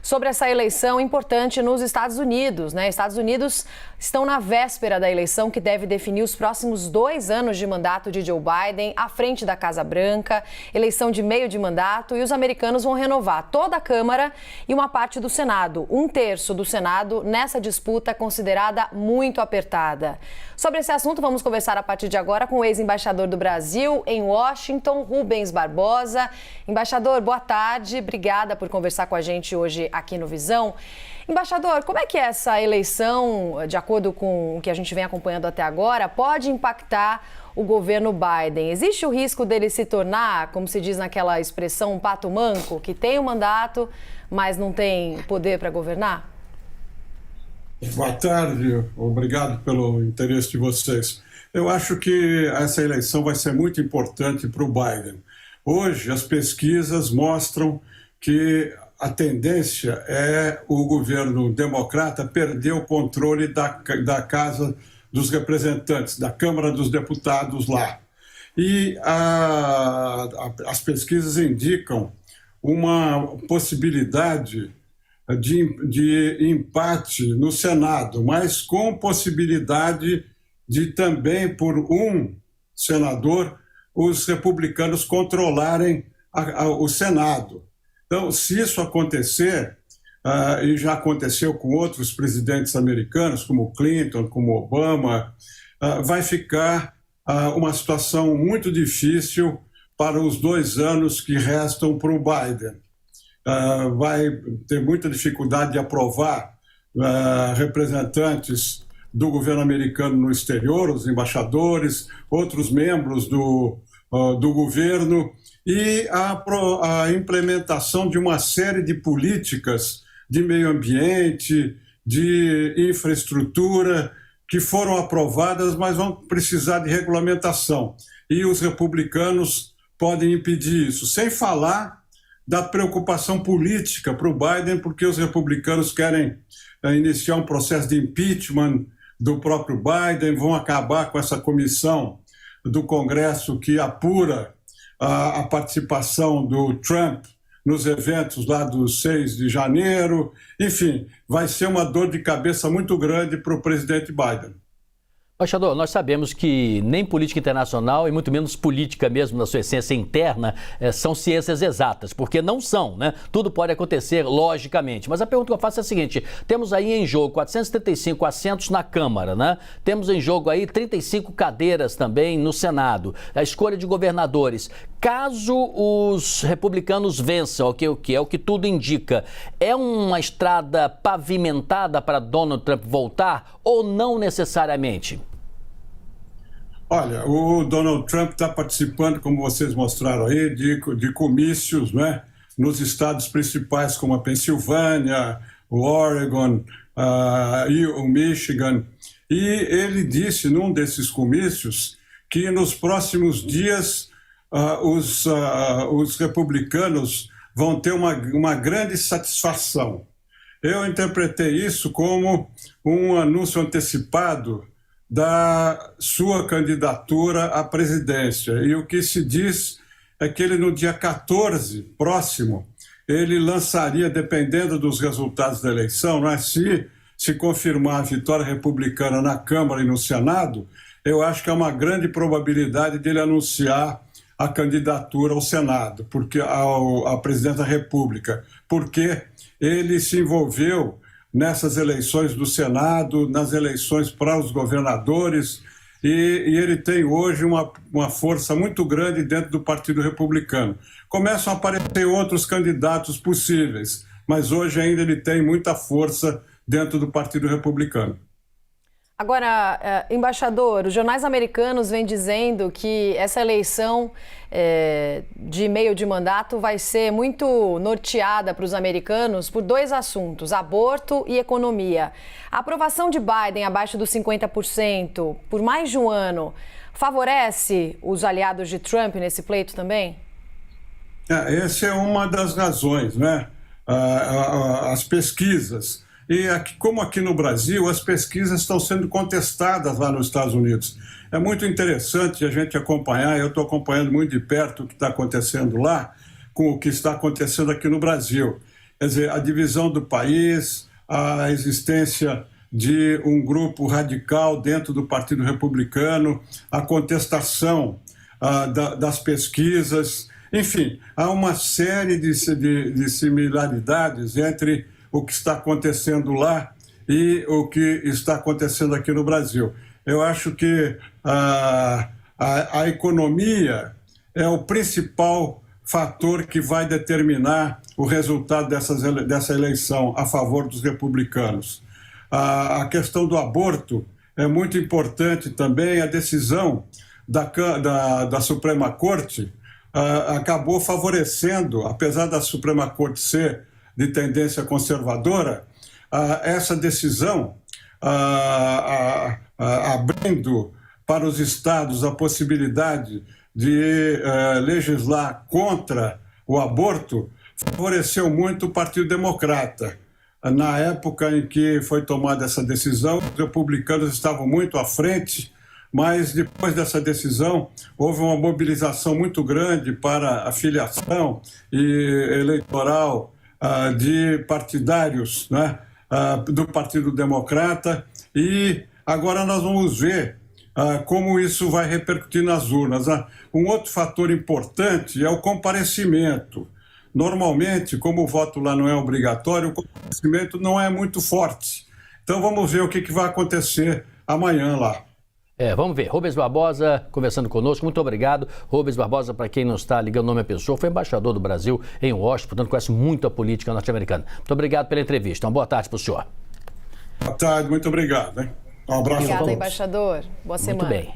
sobre essa eleição importante nos Estados Unidos, né? Estados Unidos estão na véspera da eleição que deve definir os próximos 2 anos de mandato de Joe Biden à frente da Casa Branca, eleição de meio de mandato, e os americanos vão renovar toda a Câmara e uma parte do Senado, 1/3 do Senado, nessa disputa considerada muito apertada. Sobre esse assunto, vamos conversar a partir de agora com o ex-embaixador do Brasil em Washington, Rubens Barbosa. Embaixador, boa tarde, obrigada por conversar com a gente hoje aqui no Visão. Embaixador, como é que essa eleição, de acordo com o que a gente vem acompanhando até agora, pode impactar o governo Biden? Existe o risco dele se tornar, como se diz naquela expressão, um pato manco, que tem o mandato, mas não tem poder para governar? Boa tarde, obrigado pelo interesse de vocês. Eu acho que essa eleição vai ser muito importante para o Biden. Hoje, as pesquisas mostram que a tendência é o governo democrata perder o controle da Casa dos Representantes, da Câmara dos Deputados lá. E as pesquisas indicam uma possibilidade de empate no Senado, mas com possibilidade de também, por um senador, os republicanos controlarem o Senado. Então, se isso acontecer, e já aconteceu com outros presidentes americanos, como Clinton, como Obama, vai ficar uma situação muito difícil para os 2 anos que restam para o Biden. Vai ter muita dificuldade de aprovar representantes do governo americano no exterior, os embaixadores, outros membros do governo, e a implementação de uma série de políticas de meio ambiente, de infraestrutura, que foram aprovadas, mas vão precisar de regulamentação. E os republicanos podem impedir isso, sem falar da preocupação política para o Biden, porque os republicanos querem iniciar um processo de impeachment do próprio Biden, vão acabar com essa comissão do Congresso que apura a participação do Trump nos eventos lá do 6 de janeiro. Enfim, vai ser uma dor de cabeça muito grande para o presidente Biden. Embaixador, nós sabemos que nem política internacional e muito menos política mesmo na sua essência interna são ciências exatas, porque não são, né? Tudo pode acontecer logicamente, mas a pergunta que eu faço é a seguinte: temos aí em jogo 435 assentos na Câmara, né? Temos em jogo aí 35 cadeiras também no Senado, a escolha de governadores. Caso os republicanos vençam, que é o que tudo indica, é uma estrada pavimentada para Donald Trump voltar ou não necessariamente? Olha, o Donald Trump está participando, como vocês mostraram aí, de comícios, né, nos estados principais como a Pensilvânia, o Oregon e o Michigan. E ele disse num desses comícios que nos próximos dias os republicanos vão ter uma grande satisfação. Eu interpretei isso como um anúncio antecipado da sua candidatura à presidência. E o que se diz é que ele, no dia 14, próximo, ele lançaria, dependendo dos resultados da eleição, né, se confirmar a vitória republicana na Câmara e no Senado, eu acho que há uma grande probabilidade dele anunciar a candidatura ao Senado, porque a presidente da República, porque ele se envolveu nessas eleições do Senado, nas eleições para os governadores, e ele tem hoje uma força muito grande dentro do Partido Republicano. Começam a aparecer outros candidatos possíveis, mas hoje ainda ele tem muita força dentro do Partido Republicano. Agora, embaixador, os jornais americanos vêm dizendo que essa eleição de meio de mandato vai ser muito norteada para os americanos por 2 assuntos, aborto e economia. A aprovação de Biden abaixo dos 50% por mais de um ano favorece os aliados de Trump nesse pleito também? Essa é uma das razões, né? As pesquisas. E como aqui no Brasil, as pesquisas estão sendo contestadas lá nos Estados Unidos. É muito interessante a gente acompanhar, eu estou acompanhando muito de perto o que está acontecendo lá, com o que está acontecendo aqui no Brasil. Quer dizer, a divisão do país, a existência de um grupo radical dentro do Partido Republicano, a contestação das pesquisas, enfim, há uma série de similaridades entre o que está acontecendo lá e o que está acontecendo aqui no Brasil. Eu acho que a economia é o principal fator que vai determinar o resultado dessa eleição a favor dos republicanos. A questão do aborto é muito importante também. A decisão da Suprema Corte acabou favorecendo, apesar da Suprema Corte ser de tendência conservadora, essa decisão abrindo para os estados a possibilidade de legislar contra o aborto, favoreceu muito o Partido Democrata. Na época em que foi tomada essa decisão, os republicanos estavam muito à frente, mas depois dessa decisão houve uma mobilização muito grande para a filiação eleitoral de partidários, né, do Partido Democrata, e agora nós vamos ver como isso vai repercutir nas urnas. Um outro fator importante é o comparecimento. Normalmente, como o voto lá não é obrigatório, o comparecimento não é muito forte. Então vamos ver o que vai acontecer amanhã lá. Vamos ver. Rubens Barbosa conversando conosco. Muito obrigado. Rubens Barbosa, para quem não está ligando o nome à pessoa, foi embaixador do Brasil em Washington, portanto conhece muito a política norte-americana. Muito obrigado pela entrevista. Uma boa tarde para o senhor. Boa tarde, muito obrigado. Um abraço a todos. Obrigada, embaixador. Boa semana. Muito bem.